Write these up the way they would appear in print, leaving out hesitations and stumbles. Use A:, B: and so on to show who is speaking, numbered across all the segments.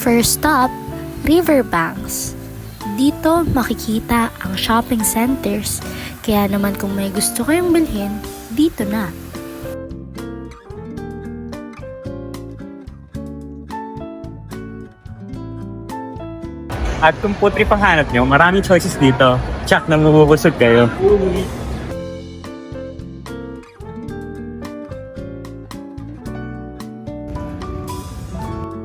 A: First stop, Riverbanks. Dito makikita ang shopping centers, kaya naman kung may gusto kayong bilhin, dito na.
B: At kung food trip ang hanap nyo, maraming choices dito. Tsak na mabubusog kayo.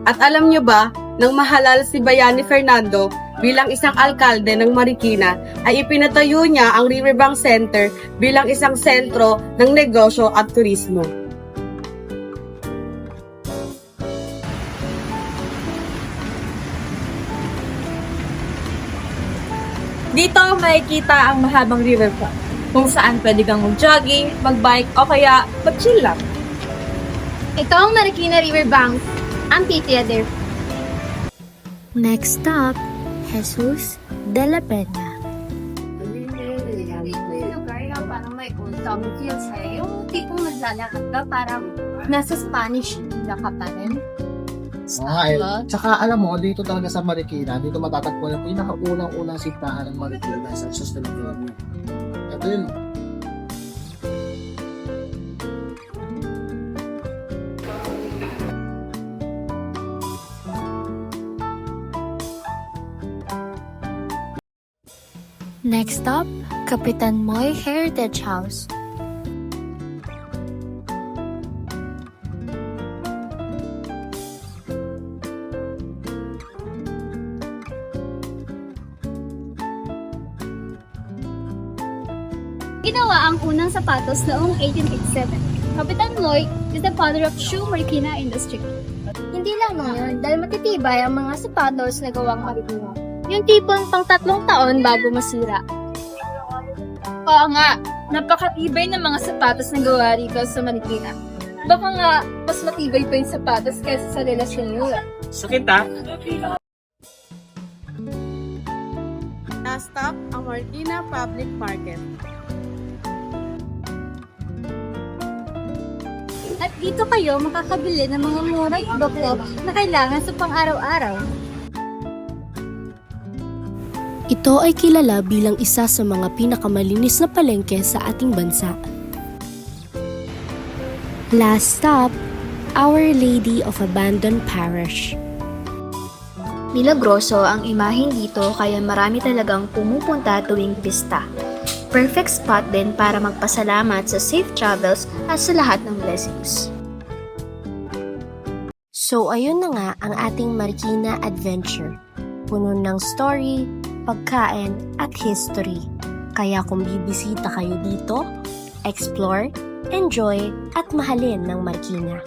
C: At alam nyo ba, nang mahalal si Bayani Fernando bilang isang alkalde ng Marikina, ay ipinatayo niya ang Riverbank Center bilang isang sentro ng negosyo at turismo.
D: Dito makikita ang mahabang riverfront, kung saan pwede kang mag-jogging, mag-bike, o kaya mag-chill lang.
E: Ito ang Marikina Riverbanks Amphitheater.
A: Next stop, Jesus de la Peña.
E: Lugar na parang may old town feels eh. Yung tipong naglalakad ka parang nasa Spanish na ka pa rin.
F: Tsaka alam mo, dito talaga sa Marikina, dito matatagpuan ang pinakaunang-unang simbahan ng Marikina sa Sustainability. Ito yun.
A: Next stop, Kapitan Moy Heritage House.
E: Ginawa ang unang sapatos noong 1887. Kapitan Moy is the father of shoe Marikina industry. Hindi lang yun, dahil matitibay ang mga sapatos na gawang Marikina. Yung tipong pang 3 taon bago masira.
D: Oo nga, napakatibay ng mga sapatos na gawa rito sa Marikina. Baka nga, mas matibay pa yung sapatos kaysa sa relasyon nyo.
B: Sakit ha?
C: Last stop, ang Marikina Public Market.
E: At dito kayo makakabili ng mga murang produkto na kailangan sa pang-araw-araw.
A: Ito ay kilala bilang isa sa mga pinakamalinis na palengke sa ating bansa. Last stop, Our Lady of Abandoned Parish.
G: Milagroso ang imahen dito kaya marami talagang pumupunta tuwing pista. Perfect spot din para magpasalamat sa safe travels at sa lahat ng blessings.
A: So ayun na nga ang ating Marikina adventure. Puno ng story, pagkain at history. Kaya kung bibisita kayo dito, explore, enjoy at mahalin ng Marikina.